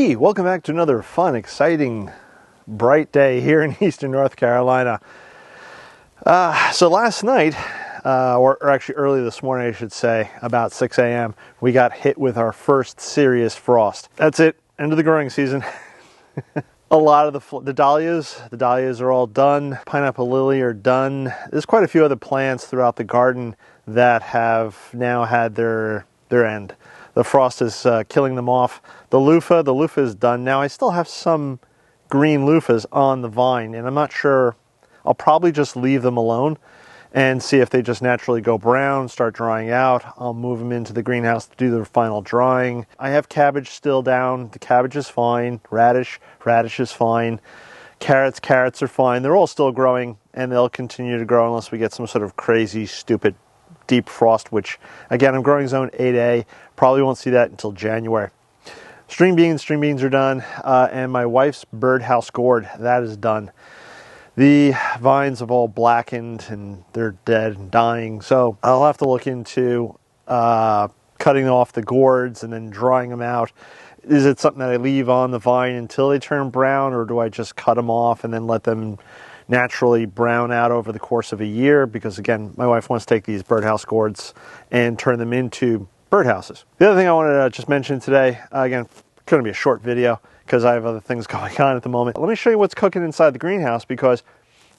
Hey, welcome back to another fun, exciting, bright day here in Eastern North Carolina. So last night, or actually early this morning I should say, about 6 a.m., we got hit with our first serious frost. That's it, end of the growing season. A lot of the dahlias are all done. Pineapple lily are done. There's quite a few other plants throughout the garden that have now had their end. The frost is killing them off. The loofah is done. Now I still have some green loofahs on the vine, and I'm not sure. I'll probably just leave them alone and see if they just naturally go brown, start drying out. I'll move them into the greenhouse to do their final drying. I have cabbage still down. The cabbage is fine. Radish is fine. Carrots are fine. They're all still growing, and they'll continue to grow unless we get some sort of crazy, stupid deep frost, which again, I'm growing zone 8A. Probably won't see that until January. String beans are done, and my wife's birdhouse gourd, that is done. The vines have all blackened and they're dead and dying, so I'll have to look into cutting off the gourds and then drying them out. Is it something that I leave on the vine until they turn brown, or do I just cut them off and then let them naturally brown out over the course of a year? Because again, my wife wants to take these birdhouse gourds and turn them into birdhouses. The other thing I wanted to just mention today, again, going to be a short video because I have other things going on at the moment. Let me show you what's cooking inside the greenhouse, because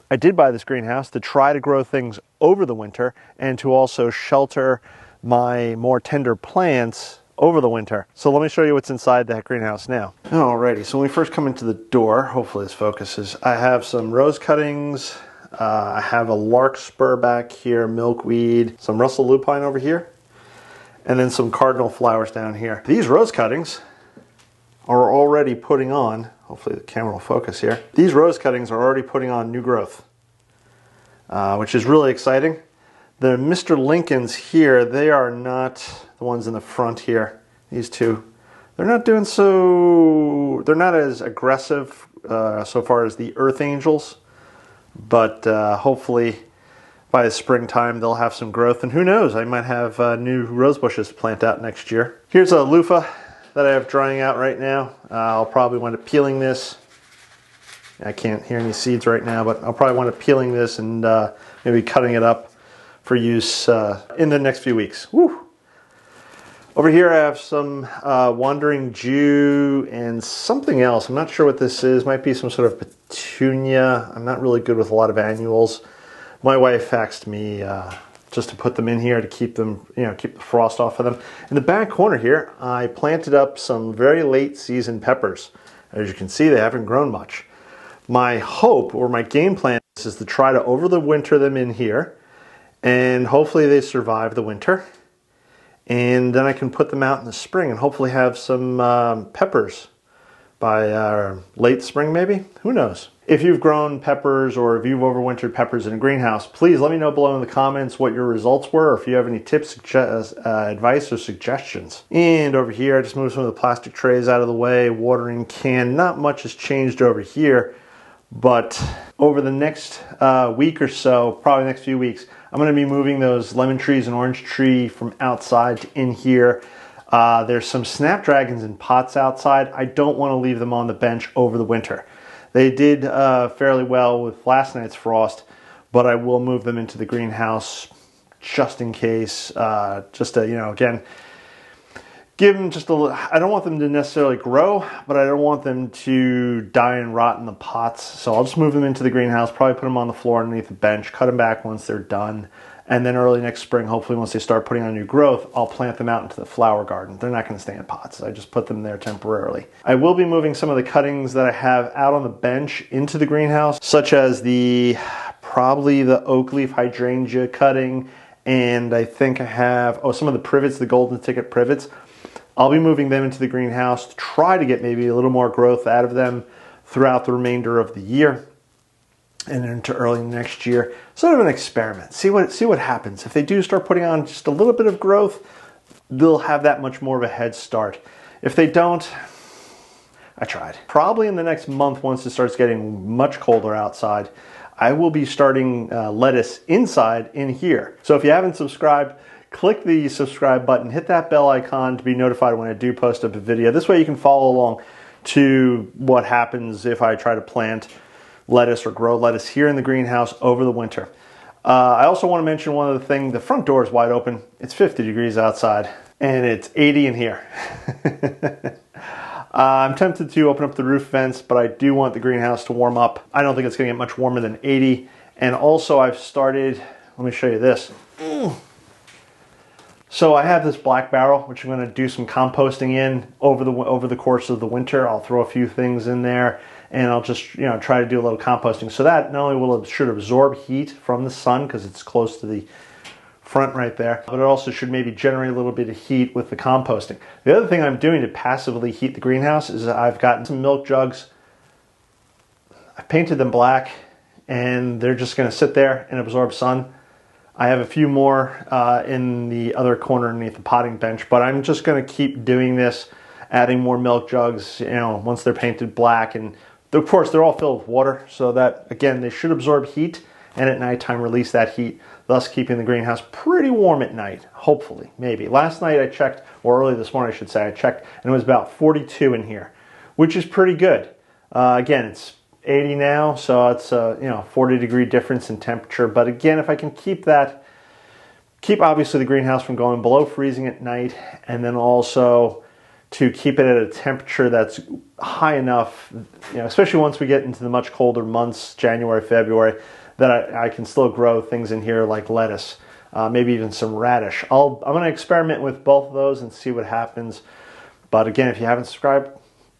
I did buy this greenhouse to try to grow things over the winter and to also shelter my more tender plants over the winter. So let me show you what's inside that greenhouse now. Alrighty, so when we first come into the door, hopefully this focuses, I have some rose cuttings, I have a larkspur back here, milkweed, some Russell lupine over here, and then some cardinal flowers down here. These rose cuttings are already putting on, hopefully the camera will focus here, these rose cuttings are already putting on new growth, which is really exciting. The Mr. Lincolns here, they are not the ones in the front here. These two, they're not as aggressive so far as the Earth Angels, but hopefully by the springtime they'll have some growth, and who knows, I might have new rose bushes to plant out next year. Here's a loofah that I have drying out right now. I'll probably wind up peeling this. I can't hear any seeds right now, but I'll probably wind up peeling this and maybe cutting it up for use in the next few weeks. Woo! Over here I have some Wandering Jew and something else. I'm not sure what this is. Might be some sort of petunia. I'm not really good with a lot of annuals. My wife faxed me just to put them in here to keep them, keep the frost off of them. In the back corner here, I planted up some very late season peppers. As you can see, they haven't grown much. My hope, or my game plan, is to try to over the winter them in here, and hopefully they survive the winter, and then I can put them out in the spring and hopefully have some peppers by late spring maybe. Who knows? If you've grown peppers or if you've overwintered peppers in a greenhouse, please let me know below in the comments what your results were, or if you have any tips, advice, or suggestions. And over here, I just moved some of the plastic trays out of the way, watering can. Not much has changed over here, but over the next week or so, probably next few weeks, I'm going to be moving those lemon trees and orange tree from outside to in here. There's some snapdragons in pots outside. I don't want to leave them on the bench over the winter. They did fairly well with last night's frost, but I will move them into the greenhouse just in case, just to, again, give them just a little. I don't want them to necessarily grow, but I don't want them to die and rot in the pots. So I'll just move them into the greenhouse, probably put them on the floor underneath the bench, cut them back once they're done. And then early next spring, hopefully once they start putting on new growth, I'll plant them out into the flower garden. They're not going to stay in pots. I just put them there temporarily. I will be moving some of the cuttings that I have out on the bench into the greenhouse, such as probably the oak leaf hydrangea cutting, and I think I have, some of the privets, the golden ticket privets. I'll be moving them into the greenhouse to try to get maybe a little more growth out of them throughout the remainder of the year and into early next year. Sort of an experiment. See what happens. If they do start putting on just a little bit of growth, they'll have that much more of a head start. If they don't, I tried. Probably in the next month, once it starts getting much colder outside, I will be starting lettuce inside in here. So if you haven't subscribed, click the subscribe button, hit that bell icon to be notified when I do post up a video. This way you can follow along. to what happens if I try to plant lettuce or grow lettuce here in the greenhouse over the winter. I also want to mention one other thing. The front door is wide open. It's 50 degrees outside and it's 80 in here. I'm tempted to open up the roof vents, but I do want the greenhouse to warm up. I don't think it's going to get much warmer than 80. And also I've started, let me show you this. So I have this black barrel, which I'm going to do some composting in over the course of the winter. I'll throw a few things in there, and I'll just try to do a little composting. So that not only should absorb heat from the sun because it's close to the front right there, but it also should maybe generate a little bit of heat with the composting. The other thing I'm doing to passively heat the greenhouse is I've gotten some milk jugs. I've painted them black, and they're just going to sit there and absorb sun. I have a few more in the other corner underneath the potting bench, but I'm just going to keep doing this, adding more milk jugs, once they're painted black. And of course, they're all filled with water, so that, again, they should absorb heat and at nighttime release that heat, thus keeping the greenhouse pretty warm at night, hopefully, maybe. Last night I checked, or early this morning I should say, I checked, and it was about 42 in here, which is pretty good. Again, it's 80 now, so it's a 40-degree difference in temperature. But again, if I can keep obviously the greenhouse from going below freezing at night, and then also to keep it at a temperature that's high enough, especially once we get into the much colder months, January, February, that I can still grow things in here like lettuce, maybe even some radish. I'm going to experiment with both of those and see what happens. But again, if you haven't subscribed,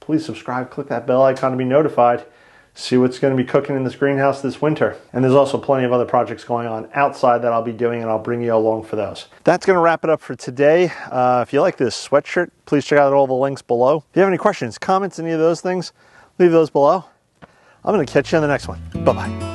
please subscribe. Click that bell icon to be notified. See what's going to be cooking in this greenhouse this winter. And there's also plenty of other projects going on outside that I'll be doing, and I'll bring you along for those. That's going to wrap it up for today. If you like this sweatshirt, please check out all the links below. If you have any questions, comments, any of those things, leave those below. I'm going to catch you on the next one. Bye-bye.